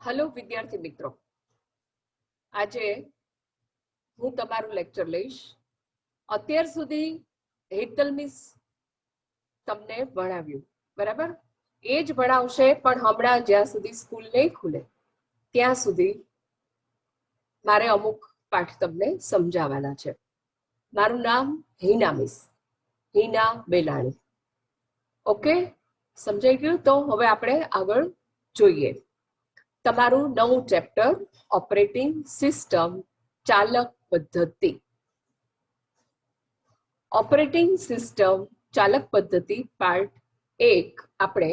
Hello विद्यार्थी मित्रों, આજે હું તમારું લેક્ચર લઈશ. અત્યાર સુધી હેતલ મિસ તમને ભણાવ્યું, બરાબર? એ જ ભણાવશે, પણ હમણાં જ્યાં સુધી સ્કૂલ નહીં ખુલે ત્યાં સુધી મારે અમુક પાઠ તમને સમજાવવાના છે. મારું નામ હિના મિસ, હિના બેલાણી. ઓકે, સમજાઈ ગયું? તો હવે આપણે આગળ જોઈએ. તમારું નવું ચેપ્ટર ઓપરેટિંગ સિસ્ટમ ચાલક પદ્ધતિ. ઓપરેટિંગ સિસ્ટમ ચાલક પદ્ધતિ પાર્ટ 1 આપણે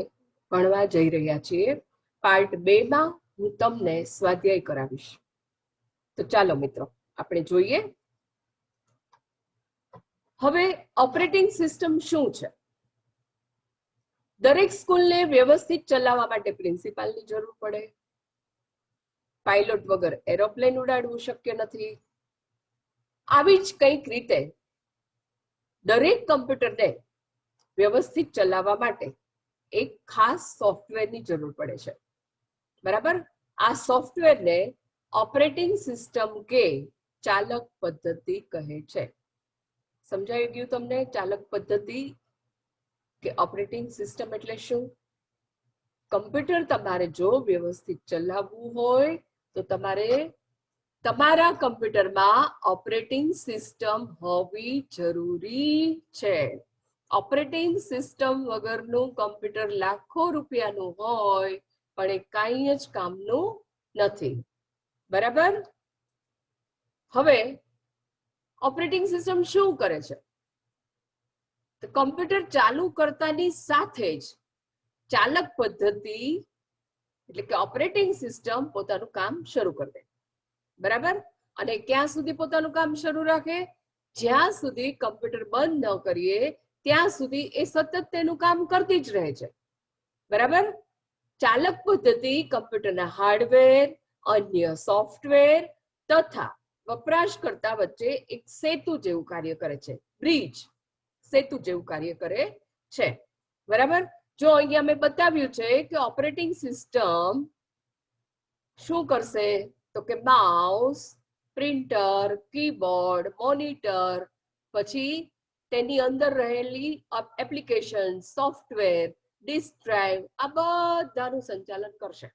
ભણવા જઈ રહ્યા છીએ. પાર્ટ 2 માં હું તમને સ્વાધ્યાય કરાવીશ. તો ચાલો મિત્રો આપણે જોઈએ. હવે ઓપરેટિંગ સિસ્ટમ શું છે? દરેક સ્કૂલને વ્યવસ્થિત ચલાવવા માટે પ્રિન્સિપાલની જરૂર પડે. પાયલોટ વગર એરોપ્લેન ઉડાડવું શક્ય નથી. આવી જ કંઈક રીતે દરેક કમ્પ્યુટરને વ્યવસ્થિત ચલાવવા માટે એક ખાસ સોફ્ટવેરની જરૂર પડે છે, બરાબર? આ સોફ્ટવેરને ઓપરેટિંગ સિસ્ટમ કે ચાલક પદ્ધતિ કહે છે. સમજાઈ ગયું તમને? ચાલક પદ્ધતિ કે ઓપરેટિંગ સિસ્ટમ એટલે શું? કમ્પ્યુટર તમારે જો વ્યવસ્થિત ચલાવવું હોય તો તમારે તમારા કમ્પ્યુટરમાં ઓપરેટિંગ સિસ્ટમ હોવી જરૂરી છે. ઓપરેટિંગ સિસ્ટમ વગરનું કમ્પ્યુટર લાખો રૂપિયાનું હોય પણ એ કાંઈ જ કામનું નથી, બરાબર? હવે ઓપરેટિંગ સિસ્ટમ શું કરે છે? તો કમ્પ્યુટર ચાલુ કરતાની સાથે જ ચાલક પદ્ધતિ એટલે કે ઓપરેટિંગ સિસ્ટમ પોતાનું કામ શરૂ કરી દે, બરાબર? અને ક્યાં સુધી પોતાનું કામ શરૂ રાખે? જ્યાં સુધી કમ્પ્યુટર બંધ ન કરીએ ત્યાં સુધી એ સતત તેનું કામ કરતી જ રહે છે, બરાબર? ચાલક પદ્ધતિ કમ્પ્યુટરના હાર્ડવેર, અન્ય સોફ્ટવેર તથા વપરાશકર્તા વચ્ચે એક સેતુ જેવું કાર્ય કરે છે. બ્રિજ, સેતુ જેવું કાર્ય કરે છે, બરાબર? જો અહીંયા મેં બતાવ્યું છે કે ઓપરેટિંગ સિસ્ટમ શું કરશે? તો કે માઉસ, પ્રિન્ટર, કીબોર્ડ, મોનિટર, પછી તેની અંદર રહેલી એપ્લિકેશન, સોફ્ટવેર, ડિસ્ક ડ્રાઈવ, આ બધાનું સંચાલન કરશે.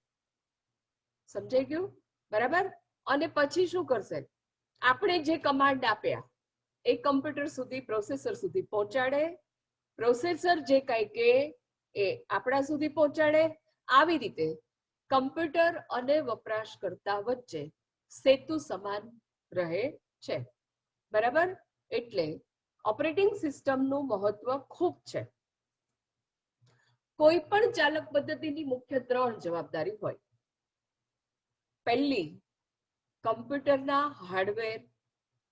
સમજાઈ ગયું? બરાબર? અને પછી શું કરશે? આપણે જે કમાન્ડ આપ્યા એ કમ્પ્યુટર સુધી, પ્રોસેસર સુધી પહોંચાડે. પ્રોસેસર જે કાંઈ કે એ આપણા સુધી પહોંચાડે. આવી રીતે કમ્પ્યુટર અને વપરાશકર્તા વચ્ચે સેતુ સમાન રહે છે, બરાબર? એટલે ઓપરેટિંગ સિસ્ટમનું મહત્વ ખૂબ છે. કોઈ પણ ચાલક પદ્ધતિની મુખ્ય 3 જવાબદારી હોય. પહેલી, કમ્પ્યુટરના hardware,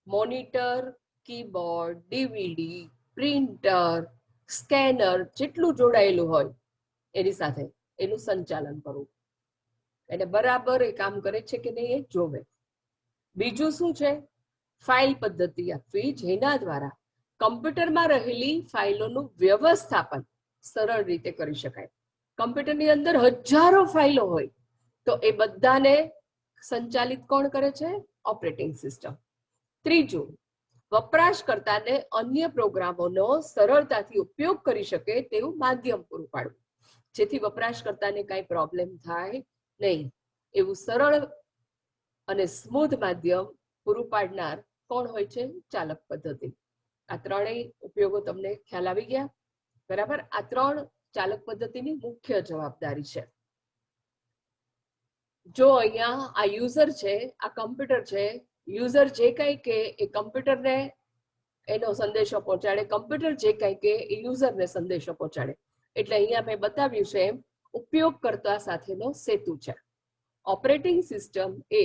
monitor, keyboard, DVD, printer, scanner જેટલું જોડાયેલું હોય એની સાથે એનું સંચાલન કરવું, એટલે બરાબર એ કામ કરે છે કે નહીં એ જોવે. બીજું શું છે? ફાઇલ પદ્ધતિ આપવી, જેના દ્વારા કમ્પ્યુટરમાં રહેલી ફાઇલોનું વ્યવસ્થાપન સરળ રીતે કરી શકાય. કમ્પ્યુટરની અંદર હજારો ફાઇલો હોય તો એ બધાને સંચાલિત કોણ કરે છે? Operating system. ત્રીજું, વપરાશકર્તાને અન્ય પ્રોગ્રામોનો સરળતાથી ઉપયોગ કરી શકે તેવું માધ્યમ પૂરું પાડવું, જેથી વપરાશકર્તાને કાંઈ પ્રોબ્લેમ થાય નહીં એવું સરળ અને સ્મૂધ માધ્યમ પૂરું પાડનાર કોણ હોય છે? ચાલક પદ્ધતિ. આ ત્રણેય ઉપયોગો તમને ખ્યાલ આવી ગયા, બરાબર? આ 3 ચાલક પદ્ધતિની મુખ્ય જવાબદારી છે. જો અહીંયા આ યુઝર છે, આ કમ્પ્યુટર છે, યુઝર જે કંઈ કે એ કમ્પ્યુટરને એનો સંદેશો પહોંચાડે, કમ્પ્યુટર જે કંઈ કે એ યુઝરને સંદેશો પહોંચાડે. એટલે અહીંયા મેં બતાવ્યું છે એમ ઉપયોગકર્તા સાથેનો સેતુ છે. ઓપરેટિંગ સિસ્ટમ એ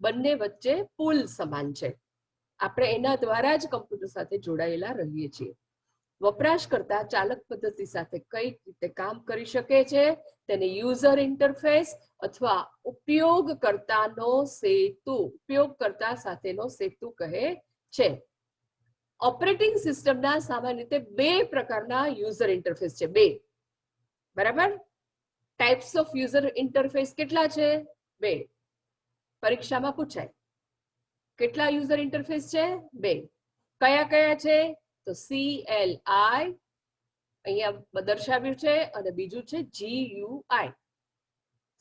બંને વચ્ચે પુલ સમાન છે. આપણે એના દ્વારા જ કમ્પ્યુટર સાથે જોડાયેલા રહીએ છીએ. વપરાશકર્તા ચાલક પદ્ધતિ સાથે કઈ રીતે કામ કરી શકે છે તેને યુઝર ઇન્ટરફેસ અથવા ઉપયોગકર્તાનો સેતુ, ઉપયોગકર્તા સાથેનો સેતુ કહે છે. ઓપરેટિંગ સિસ્ટમના સામાન્ય રીતે 2 પ્રકારના યુઝર ઇન્ટરફેસ છે. 2, બરાબર? ટાઈપ્સ ઓફ યુઝર ઇન્ટરફેસ કેટલા છે? 2 પરીક્ષામાં પૂછાય. કેટલા યુઝર ઇન્ટરફેસ છે? 2. કયા કયા છે? તો CLI અહીંયા દર્શાવ્યું છે અને બીજું છે GUI.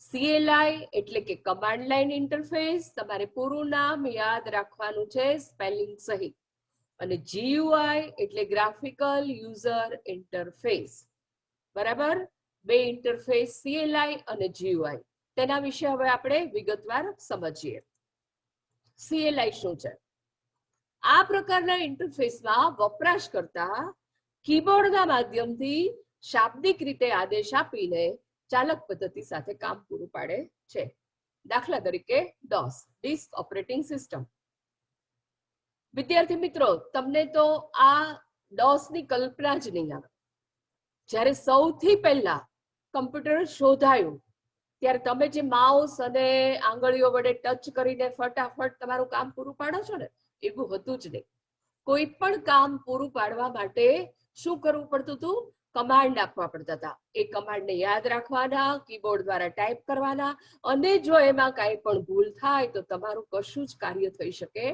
CLI એટલે કે કમાન્ડ લાઇન ઇન્ટરફેસ, તમારે પૂરું નામ યાદ રાખવાનું છે સ્પેલિંગ સહિત. અને GUI એટલે ગ્રાફિકલ યુઝર ઇન્ટરફેસ. બરાબર? 2 ઇન્ટરફેસ CLI અને GUI. તેના વિશે હવે આપણે વિગતવાર સમજીએ. CLI શું છે? આ પ્રકારના ઇન્ટરફેસમાં વપરાશકર્તા કીબોર્ડના માધ્યમથી શાબ્દિક રીતે આદેશ આપીને ચાલક પદ્ધતિ સાથે કામ પૂરું પાડે છે. દાખલા તરીકે DOS, ડિસ્ક ઓપરેટિંગ સિસ્ટમ. વિદ્યાર્થી મિત્રો, તમને તો આ DOS ની કલ્પના જ નહીં આવે. જ્યારે સૌથી પહેલા કમ્પ્યુટર શોધાયું ત્યારે તમે જે માઉસ અને આંગળીઓ વડે ટચ કરીને ફટાફટ તમારું કામ પૂરું પાડો છો ને, એવું હતું જ નહીં. કોઈ પણ કામ પૂરું પાડવા માટે શું કરવું પડતું હતું? કમાન્ડ આપવા પડતા હતા. એ કમાન્ડને યાદ રાખવાના, કીબોર્ડ દ્વારા ટાઈપ કરવાના, અને જો એમાં કાંઈ પણ ભૂલ થાય તો તમારું કશું જ કાર્ય થઈ શકે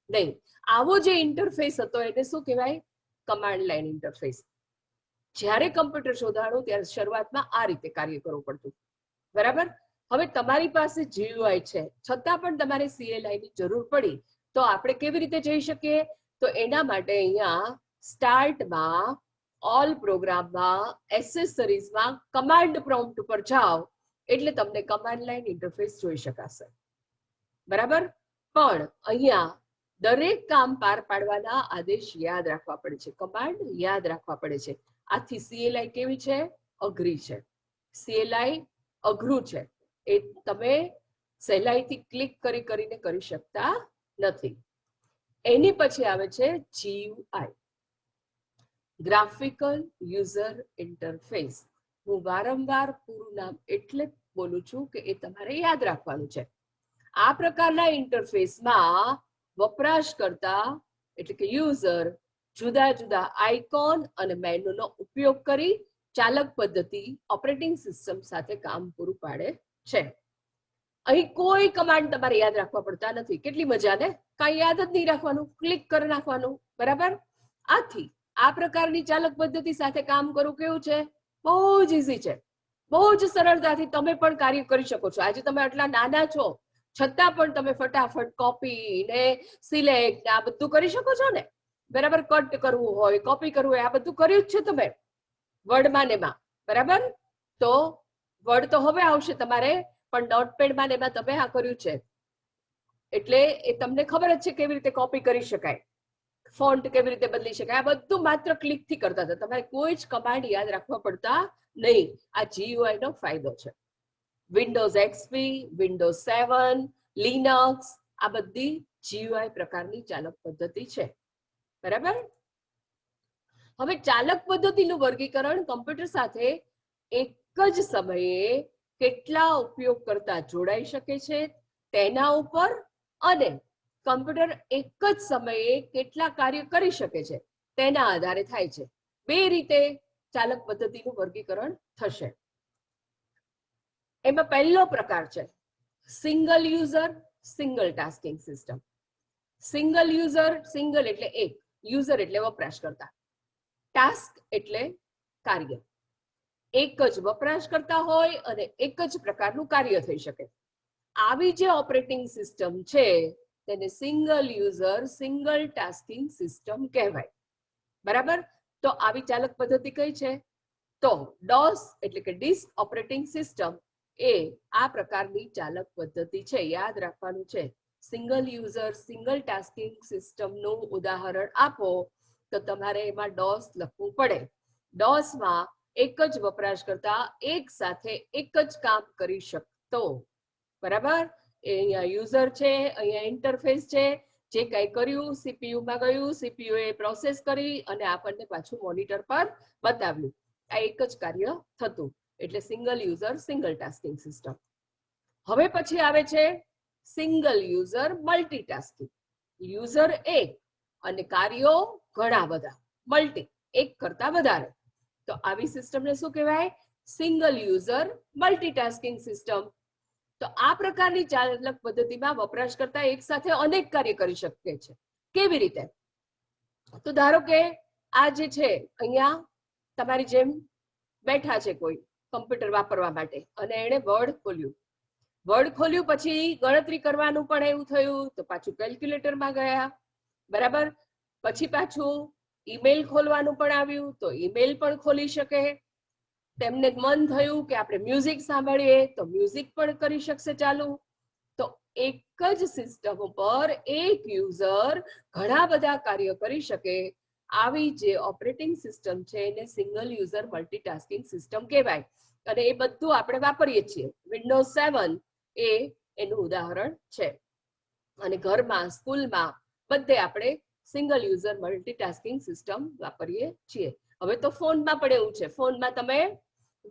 નહીં. આવો જે ઇન્ટરફેસ હતો એને શું કહેવાય? Command line interface. જ્યારે કમ્પ્યુટર શોધાણું ત્યારે શરૂઆતમાં આ રીતે કાર્ય કરવું પડતું. બરાબર? હવે તમારી પાસે GUI છે, છતાં પણ તમારે CLI ની જરૂર પડી તો આપણે કેવી રીતે જઈ શકીએ? તો એના માટે અહીંયા સ્ટાર્ટમાં, ઓલ પ્રોગ્રામમાં, એસેસરીઝમાં કમાન્ડ પ્રોમ્પ્ટ ઉપર જાઓ એટલે તમને કમાન્ડ લાઇન ઇન્ટરફેસ જોઈ શકાશે. બરાબર? પણ અહીંયા દરેક કામ પાર પાડવાના આદેશ યાદ રાખવા પડે છે, કમાન્ડ યાદ રાખવા પડે છે. આથી CLI કેવી છે? અઘરી છે. CLI અઘરું છે. એ તમે સહેલાઈથી ક્લિક કરીને કરી શકતા નથી. એની પછી આવે છે GUI, ગ્રાફિકલ યુઝર ઇન્ટરફેસ. હું વારંવાર પૂરું નામ એટલે બોલું છું કે એ તમારે યાદ રાખવાનું છે. આ પ્રકારના ઇન્ટરફેસમાં વપરાશકર્તા એટલે કે યુઝર જુદા જુદા આઇકોન અને મેનુનો ઉપયોગ કરી ચાલક પદ્ધતિ ઓપરેટિંગ સિસ્ટમ સાથે કામ પૂરું પાડે છે. અહીં કોઈ કમાન્ડ તમારે યાદ રાખવા પડતા નથી. કેટલી મજા ને! કાંઈ યાદ જ નહીં રાખવાનું, ક્લિક કરી નાખવાનું. બરાબર? આથી આ પ્રકારની ચાલક પદ્ધતિ સાથે કામ કરવું કેવું છે? બહુ જ ઈઝી છે. બહુ જ સરળતાથી તમે પણ કાર્ય કરી શકો છો. આજે તમે આટલા નાના છો છતાં પણ તમે ફટાફટ કોપી ને સિલેક્ટ આ બધું કરી શકો છો ને. બરાબર? કટ કરવું હોય, કોપી કરવું હોય, આ બધું કર્યું જ છે તમે વર્ડમાં ને એમાં. બરાબર? તો વર્ડ તો હવે આવશે તમારે, પણ નોટપેડમાં ને એમાં તમે આ કર્યું છે એટલે એ તમને ખબર જ છે કેવી રીતે કોપી કરી શકાય, ફોન્ટ કેવી રીતે બદલી શકાય. આ બધું માત્ર ક્લિક થી કરતા હતા. તમારે કોઈ જ કમાન્ડ યાદ રાખવા પડતા નહીં. આ GUI નો ફાયદો છે. વિન્ડોઝ XP, વિન્ડોઝ 7, લિનક્સ આ બધી GUI પ્રકારની ચાલક પદ્ધતિ છે. બરાબર? હવે ચાલક પદ્ધતિનું વર્ગીકરણ કમ્પ્યુટર સાથે એક જ સમયે કેટલા ઉપયોગકર્તા જોડાઈ શકે છે તેના ઉપર અને કમ્પ્યુટર એક જ સમયે કેટલા કાર્ય કરી શકે છે તેના આધારે થાય છે. 2 રીતે ચાલક પદ્ધતિનું વર્ગીકરણ થશે. એમાં પહેલો પ્રકાર છે single user single tasking system. Single user, single એટલે એક, યુઝર એટલે વપરાશકર્તા, ટાસ્ક એટલે કાર્ય. એક જ વપરાશકર્તા હોય અને એક જ પ્રકારનું કાર્ય થઈ શકે. આવી જે ઓપરેટિંગ સિસ્ટમ છે તેને single user single tasking system કહેવાય. બરાબર? તો આવી ચાલક પદ્ધતિ કઈ છે? તો DOS એટલે કે ડિસ્ક ઓપરેટિંગ સિસ્ટમ એ આ પ્રકારની ચાલક પદ્ધતિ છે. યાદ રાખવાનું છે. સિંગલ યુઝર સિંગલ ટાસ્કિંગ સિસ્ટમનું ઉદાહરણ આપો તો તમારે એમાં DOS લખવું પડે. DOS માં એક જ વપરાશકર્તા એક સાથે એક જ કામ કરી શકતો. બરાબર? એ અહીંયા યુઝર છે, અહીંયા ઇન્ટરફેસ છે. જે કંઈ કર્યું CPU માં ગયું, CPU એ પ્રોસેસ કરી અને આપણને પાછું મોનિટર પર બતાવ્યું. આ એક જ કાર્ય થતું. એટલે single user single tasking system. હવે પછી આવે છે સિંગલ યુઝર મલ્ટીટાસ્કિંગ. યુઝર એક અને કાર્યો ઘણા બધા, મલ્ટી એક કરતા વધારે. તો આવી સિસ્ટમને શું કહેવાય? Single user multitasking system. તો આ પ્રકારની ચાલક પદ્ધતિમાં વપરાશકર્તા એક સાથે અનેક કાર્ય કરી શકે છે. કેવી રીતે? તો ધારો કે આ જે છે અહીંયા તમારી જેમ બેઠા છે કોઈ કમ્પ્યુટર વાપરવા માટે અને એણે વર્ડ ખોલ્યું પછી ગણતરી કરવાનું પણ એવું થયું તો પાછું કેલ્ક્યુલેટરમાં ગયા, બરાબર. પછી પાછું ઈમેલ ખોલવાનું પણ આવ્યું તો ઈમેલ પણ ખોલી શકે. તેમને મન થયું કે આપણે મ્યુઝિક સાંભળીએ તો મ્યુઝિક પણ કરી શકશે ચાલુ. તો એક જ સિસ્ટમ ઉપર એક યુઝર ઘણા બધા કાર્ય કરી શકે. આવી જે ઓપરેટિંગ સિસ્ટમ છે એને સિંગલ યુઝર મલ્ટીટાસ્કિંગ સિસ્ટમ કહેવાય અને એ બધું આપણે વાપરીએ છીએ. વિન્ડોઝ 7 એ એનું ઉદાહરણ છે અને ઘરમાં, સ્કૂલમાં બધે આપણે સિંગલ યુઝર મલ્ટીટાસ્કિંગ સિસ્ટમ વાપરીએ છીએ. હવે તો ફોનમાં પણ એવું છે. ફોનમાં તમે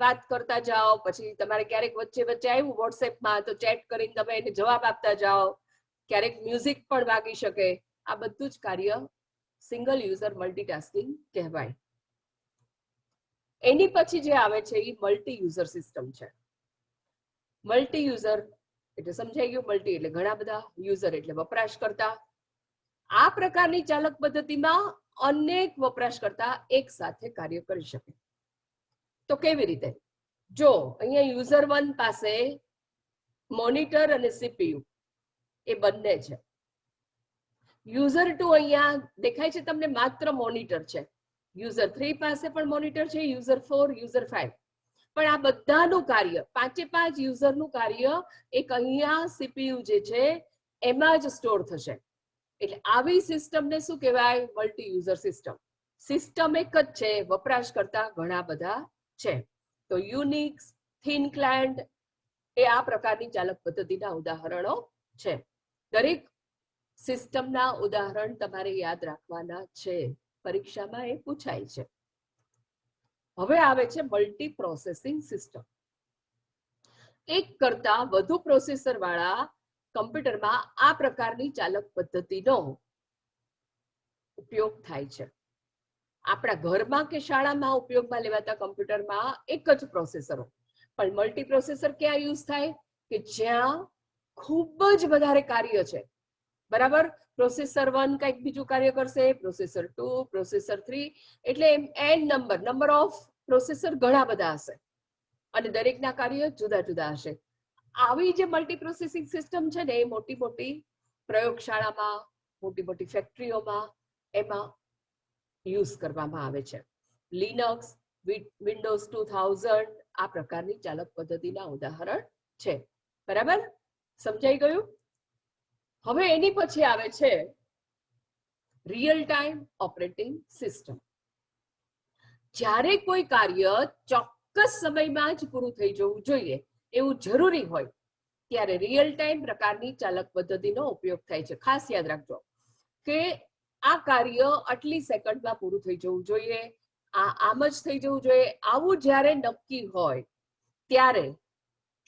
વાત કરતા જાઓ, પછી તમારે ક્યારેક વચ્ચે આવ્યું વોટ્સએપમાં તો ચેટ કરીને તમે એને જવાબ આપતા જાઓ, ક્યારેક મ્યુઝિક પણ વાગી શકે. આ બધું જ કાર્ય સિંગલ યુઝર મલ્ટીટાસ્કિંગ કહેવાય. એની પછી જે આવે છે એ મલ્ટી યુઝર સિસ્ટમ છે. મલ્ટી યુઝર એટલે સમજાઈ ગયું, મલ્ટી એટલે ઘણા બધા, યુઝર એટલે વપરાશકર્તા. આ પ્રકારની ચાલક પદ્ધતિમાં અનેક વપરાશકર્તા એક સાથે કાર્ય કરી શકે. તો કેવી રીતે? જો અહીંયા યુઝર 1 પાસે મોનિટર અને સીપીયુ એ બંને છે. યુઝર 2 અહીંયા દેખાય છે તમને માત્ર મોનિટર છે. યુઝર 3 પાસે પણ મોનિટર છે, યુઝર 4, યુઝર 5. પણ આ બધાનું કાર્ય, 5 યુઝરનું કાર્ય એક અહીંયા સીપીયુ જે છે એમાં જ સ્ટોર થશે. એટલે આવી સિસ્ટમને શું કહેવાય? Multi user system. સિસ્ટમ એક જ છે, વપરાશકર્તા ઘણા બધા છે. તો યુનિક્સ, થીન ક્લાયન્ટ એ આ પ્રકારની ચાલક પદ્ધતિના ઉદાહરણો છે. દરેક સિસ્ટમના ઉદાહરણ તમારે યાદ રાખવાના છે, પરીક્ષામાં એ પૂછાય છે. હવે આવે છે મલ્ટી પ્રોસેસિંગ સિસ્ટમ. એક કરતા વધુ પ્રોસેસર વાળા કમ્પ્યુટરમાં આ પ્રકારની ચાલક પદ્ધતિનો ઉપયોગ થાય છે. આપણા ઘરમાં કે શાળામાં ઉપયોગમાં લેવાતા કમ્પ્યુટરમાં એક જ પ્રોસેસર હોય, પણ મલ્ટી પ્રોસેસર ક્યાં યુઝ થાય? કે જ્યાં ખૂબ જ વધારે કાર્ય છે, બરાબર. પ્રોસેસર 1 કંઈક બીજું કાર્ય કરશે, પ્રોસેસર 2, પ્રોસેસર 3, એટલે એન નંબર ઓફ પ્રોસેસર ઘણા બધા હશે અને દરેકના કાર્ય જુદા જુદા હશે. આવી જે મલ્ટી પ્રોસેસિંગ સિસ્ટમ છે ને એ મોટી મોટી પ્રયોગશાળામાં, મોટી મોટી ફેક્ટરીઓમાં એમાં યુઝ કરવામાં આવે છે. લિનક્સ, વિન્ડોઝ 2000 આ પ્રકારની ચાલક પદ્ધતિના ઉદાહરણ છે. બરાબર, સમજાઈ ગયું? હવે એની પછી આવે છે રિયલ ટાઈમ ઓપરેટિંગ સિસ્ટમ. જ્યારે કોઈ કાર્ય ચોક્કસ સમયમાં જ પૂરું થઈ જવું જોઈએ એવું જરૂરી હોય ત્યારે રિયલ ટાઈમ પ્રકારની ચાલક પદ્ધતિનો ઉપયોગ થાય છે. ખાસ યાદ રાખજો કે આ કાર્ય આટલી સેકન્ડમાં પૂરું થઈ જવું જોઈએ, આમ જ થઈ જવું જોઈએ. આવું જ્યારે નક્કી હોય ત્યારે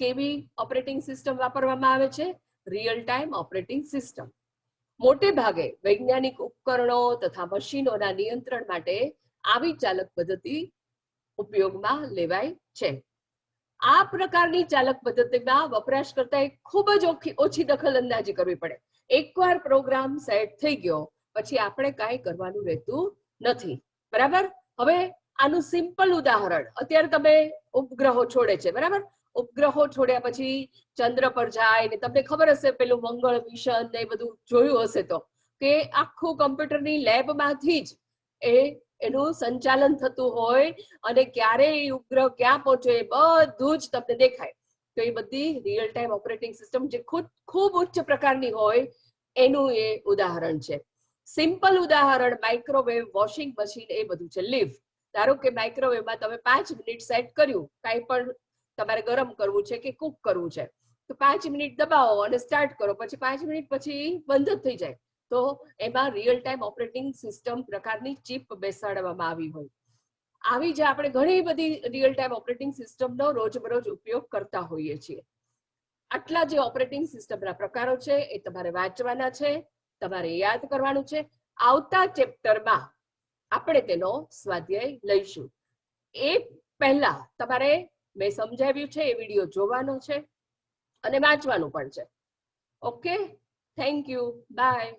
કેવી ઓપરેટિંગ સિસ્ટમ વાપરવામાં આવે છે? Real time operating system. મોટે ભાગે વૈજ્ઞાનિક ઉપકરણો તથા મશીનોના નિયંત્રણ માટે આવી ચાલક પદ્ધતિ ઉપયોગમાં લેવાય છે. આ પ્રકારની ચાલક પદ્ધતિમાં વપરાશકર્તાએ ખૂબ જ ઓછી દખલ અંદાજી કરવી પડે. એકવાર પ્રોગ્રામ સેટ થઈ ગયો પછી આપણે કાંઈ કરવાનું રહેતું નથી, બરાબર. હવે આનું સિમ્પલ ઉદાહરણ, અત્યારે તમે ઉપગ્રહો છોડે છે, બરાબર. ઉપગ્રહો છોડ્યા પછી ચંદ્ર પર જાય ને તમને ખબર હશે પેલું મંગળ મિશન ને બધું જોયું હશે તો કે આખું કમ્પ્યુટરની લેબમાંથી જ એનું સંચાલન થતું હોય અને ક્યારે એ ઉપગ્રહ ક્યાં પહોંચે બધું જ તમને દેખાય. તો એ બધી રિયલ ટાઈમ ઓપરેટિંગ સિસ્ટમ જે ખૂબ ઉચ્ચ પ્રકારની હોય એનું એ ઉદાહરણ છે. સિમ્પલ ઉદાહરણ માઇક્રોવેવ, વોશિંગ મશીન એ બધું છે. લિફ્ટ, ધારો કે માઇક્રોવેવમાં તમે 5 મિનિટ સેટ કર્યું, કાંઈ પણ તમારે ગરમ કરવું છે કે કુક કરવું છે તો 5 મિનિટ દબાવો અને સ્ટાર્ટ કરો, પછી 5 મિનિટ પછી બંધ જ થઈ જાય. તો એમાં રિયલ ટાઈમ ઓપરેટિંગ સિસ્ટમ પ્રકારની ચિપ બેસાડવામાં આવી હોય. આવી જે આપણે ઘણી બધી રિયલ ટાઈમ ઓપરેટિંગ સિસ્ટમનો રોજબરોજ ઉપયોગ કરતા હોઈએ છીએ. આટલા જે ઓપરેટિંગ સિસ્ટમના પ્રકારો છે એ તમારે વાંચવાના છે, તમારે યાદ કરવાનું છે. આવતા ચેપ્ટરમાં આપણે તેનો સ્વાધ્યાય લઈશું. એ પહેલા તમારે મેં સમજાવ્યું છે એ વિડીયો જોવાનો છે. અને વાંચવાનું પણ છે. Okay, thank you, by.